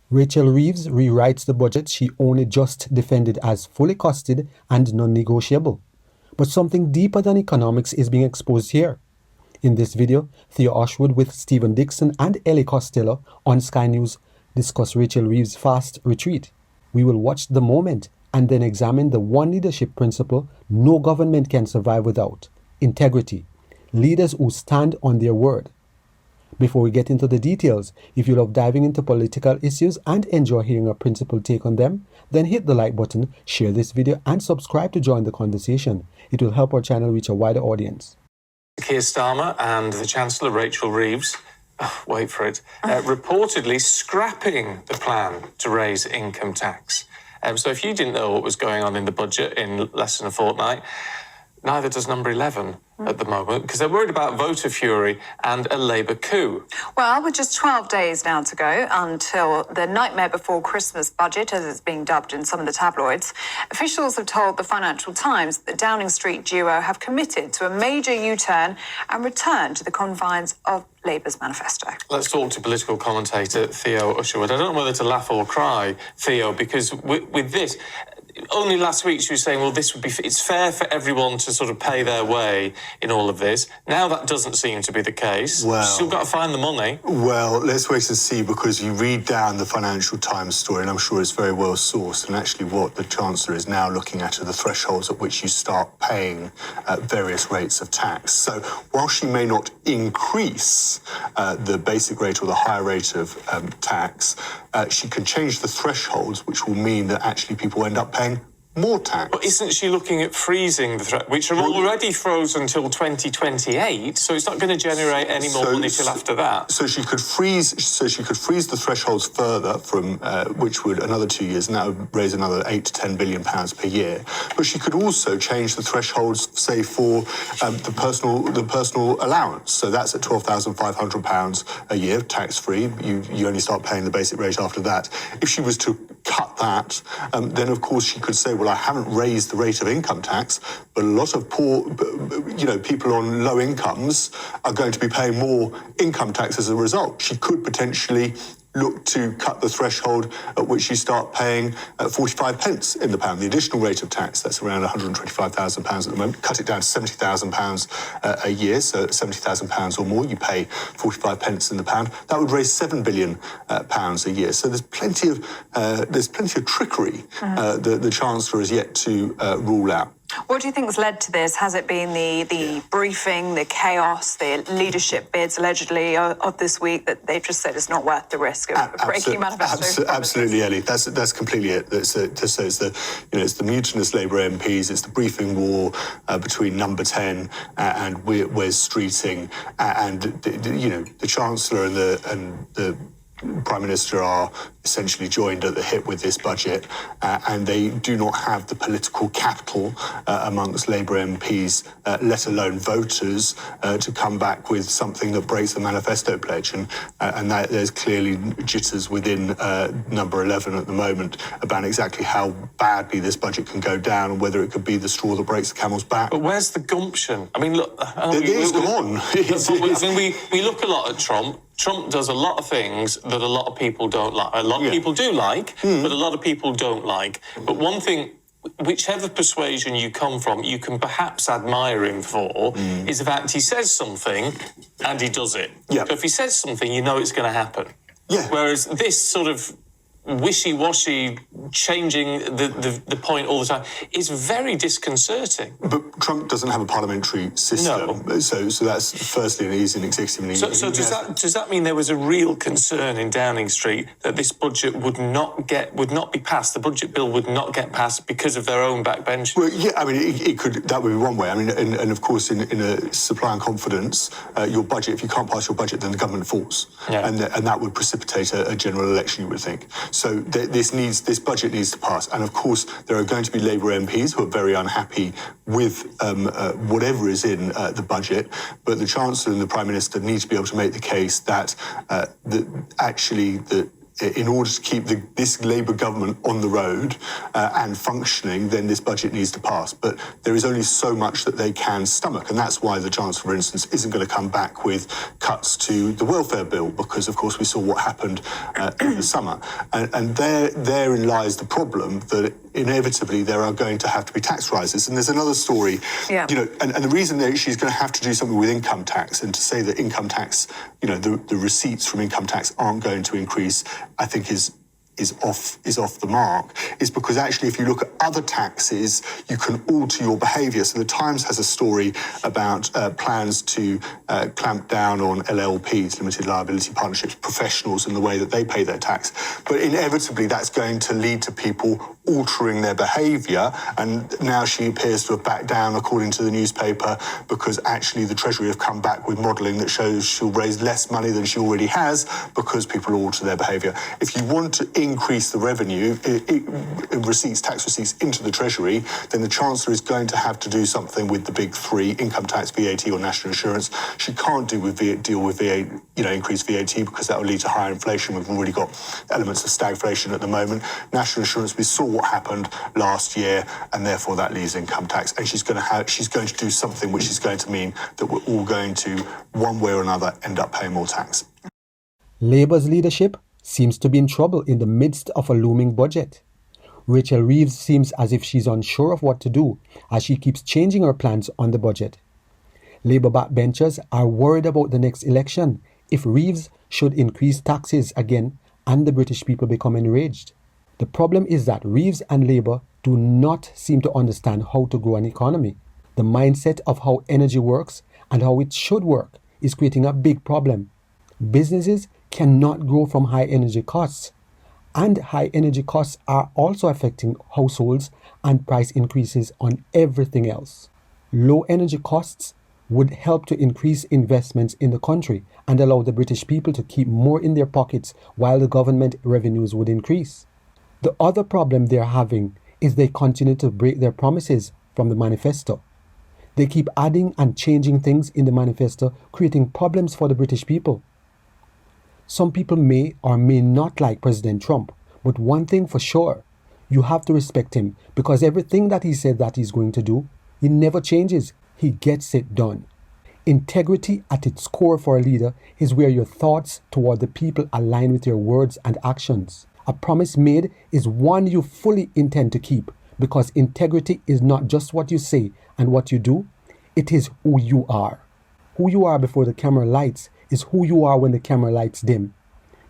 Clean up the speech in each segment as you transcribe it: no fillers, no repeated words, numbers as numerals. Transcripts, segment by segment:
Rachel Reeves rewrites the budget she only just defended as fully costed and non-negotiable. But something deeper than economics is being exposed here. In this video, Theo Ushwood with Stephen Dixon and Ellie Costello on Sky News discuss Rachel Reeves' fast retreat. We will watch the moment and then examine the one leadership principle no government can survive without: integrity. Leaders who stand on their word. Before we get into the details, if you love diving into political issues and enjoy hearing a principled take on them, then hit the like button, share this video and subscribe to join the conversation. It will help our channel reach a wider audience. Keir Starmer and the Chancellor, Rachel Reeves, wait for it, reportedly scrapping the plan to raise income tax. So if you didn't know what was going on in the budget in less than a fortnight, neither does number 11 at the moment, because they're worried about voter fury and a Labour coup. Well, with just 12 days now to go until the nightmare before Christmas budget, as it's being dubbed in some of the tabloids, officials have told the Financial Times that the Downing Street duo have committed to a major U-turn and return to the confines of Labour's manifesto. Let's talk to political commentator Theo Ushwood. I don't know whether to laugh or cry, Theo, because with this, only last week she was saying, well, this would be, it's fair for everyone to sort of pay their way in all of this. Now that doesn't seem to be the case. Well, she's still got to find the money. Well, let's wait and see, because you read down the Financial Times story, and I'm sure it's very well sourced, and actually what the Chancellor is now looking at are the thresholds at which you start paying various rates of tax. So while she may not increase the basic rate or the higher rate of tax, she can change the thresholds, which will mean that actually people end up paying more tax. But isn't she looking at freezing the threat, which are already frozen until 2028? So it's not going to generate any more money till after that. So she could freeze. So she could freeze the thresholds further from which would another 2 years, and that would raise another £8 to £10 billion per year. But she could also change the thresholds, say, for the personal allowance. So that's at £12,500 a year, tax free. You only start paying the basic rate after that. If she was to cut that, then of course she could say, well, I haven't raised the rate of income tax, but a lot of poor, people on low incomes are going to be paying more income tax as a result. She could potentially look to cut the threshold at which you start paying 45 pence in the pound. The additional rate of tax, that's around £125,000 at the moment, cut it down to £70,000 a year, so at £70,000 or more, you pay 45 pence in the pound. That would raise £7 billion a year. So there's plenty of trickery the Chancellor is yet to rule out. What do you think has led to this? Has it been the briefing, the chaos, the leadership bids allegedly of this week that they've just said it's not worth the risk of breaking manifesto? Absolutely, Ellie. That's completely it. It's the mutinous Labour MPs. It's the briefing war between Number 10 and Wes Streeting, and the Chancellor and the Prime Minister are essentially joined at the hip with this budget, and they do not have the political capital amongst Labour MPs, let alone voters, to come back with something that breaks the manifesto pledge. And that there's clearly jitters within Number 11 at the moment about exactly how badly this budget can go down and whether it could be the straw that breaks the camel's back. But where's the gumption? I mean, look, we look a lot at Trump. Trump does a lot of things that a lot of people don't like. A lot of people do like, but a lot of people don't like. But one thing, whichever persuasion you come from, you can perhaps admire him for, is the fact he says something and he does it. Yeah. So if he says something, you know it's going to happen. Yeah. Whereas this sort of wishy-washy, changing the point all the time, is very disconcerting. But Trump doesn't have a parliamentary system, no. So that's firstly, he's an executive. So does that mean there was a real concern in Downing Street that this budget would not be passed? The budget bill would not get passed because of their own backbenchers? Well, yeah, I mean, it could. That would be one way. I mean, and of course, in a supply and confidence, your budget. If you can't pass your budget, then the government falls, and that would precipitate a general election, you would think. So this budget needs to pass. And of course, there are going to be Labour MPs who are very unhappy with whatever is in the budget. But the Chancellor and the Prime Minister need to be able to make the case that in order to keep this Labour government on the road and functioning, then this budget needs to pass. But there is only so much that they can stomach, and that's why the Chancellor, for instance, isn't going to come back with cuts to the welfare bill, because, of course, we saw what happened in the summer. And therein lies the problem, that inevitably there are going to have to be tax rises. And there's another story, and the reason that she's going to have to do something with income tax, and to say that income tax, the receipts from income tax aren't going to increase, I think is off the mark, is because actually if you look at other taxes, you can alter your behaviour. So the Times has a story about plans to clamp down on LLPs, limited liability partnerships, professionals, and the way that they pay their tax. But inevitably that's going to lead to people altering their behaviour, and now she appears to have backed down, according to the newspaper, because actually the Treasury have come back with modelling that shows she'll raise less money than she already has because people alter their behaviour. If you want to increase the revenue, tax receipts into the Treasury, then the Chancellor is going to have to do something with the big three: income tax, VAT, or national insurance. She can't deal with increased VAT, because that will lead to higher inflation. We've already got elements of stagflation at the moment. National insurance, we saw what happened last year, and therefore that leaves income tax. And she's going to do something which is going to mean that we're all going to, one way or another, end up paying more tax. Labour's leadership seems to be in trouble in the midst of a looming budget. Rachel Reeves seems as if she's unsure of what to do, as she keeps changing her plans on the budget. Labour backbenchers are worried about the next election if Reeves should increase taxes again and the British people become enraged. The problem is that Reeves and Labour do not seem to understand how to grow an economy. The mindset of how energy works and how it should work is creating a big problem. Businesses cannot grow from high energy costs, and high energy costs are also affecting households and price increases on everything else. Low energy costs would help to increase investments in the country and allow the British people to keep more in their pockets, while the government revenues would increase. The other problem they're having is they continue to break their promises from the manifesto. They keep adding and changing things in the manifesto, creating problems for the British people. Some people may or may not like President Trump, but one thing for sure, you have to respect him, because everything that he said that he's going to do, he never changes. He gets it done. Integrity at its core for a leader is where your thoughts toward the people align with your words and actions. A promise made is one you fully intend to keep, because integrity is not just what you say and what you do, it is who you are. Who you are before the camera lights is who you are when the camera lights dim.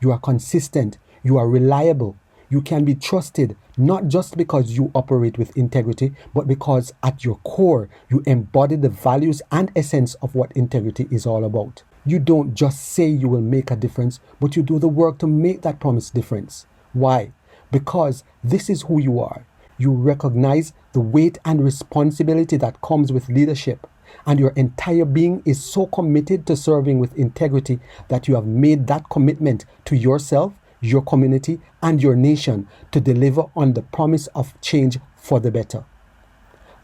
You are consistent, you are reliable, you can be trusted, not just because you operate with integrity, but because at your core, you embody the values and essence of what integrity is all about. You don't just say you will make a difference, but you do the work to make that promise difference. Why? Because this is who you are. You recognize the weight and responsibility that comes with leadership, and your entire being is so committed to serving with integrity that you have made that commitment to yourself, your community, and your nation to deliver on the promise of change for the better.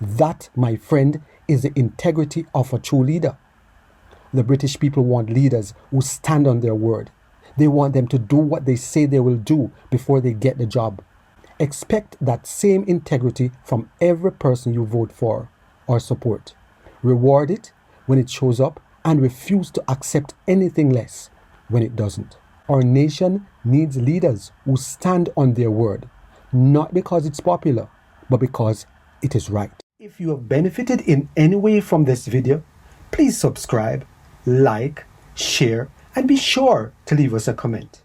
That, my friend, is the integrity of a true leader. The British people want leaders who stand on their word. They want them to do what they say they will do before they get the job. Expect that same integrity from every person you vote for or support. Reward it when it shows up and refuse to accept anything less when it doesn't. Our nation needs leaders who stand on their word, not because it's popular, but because it is right. If you have benefited in any way from this video, please subscribe, like, share, and be sure to leave us a comment.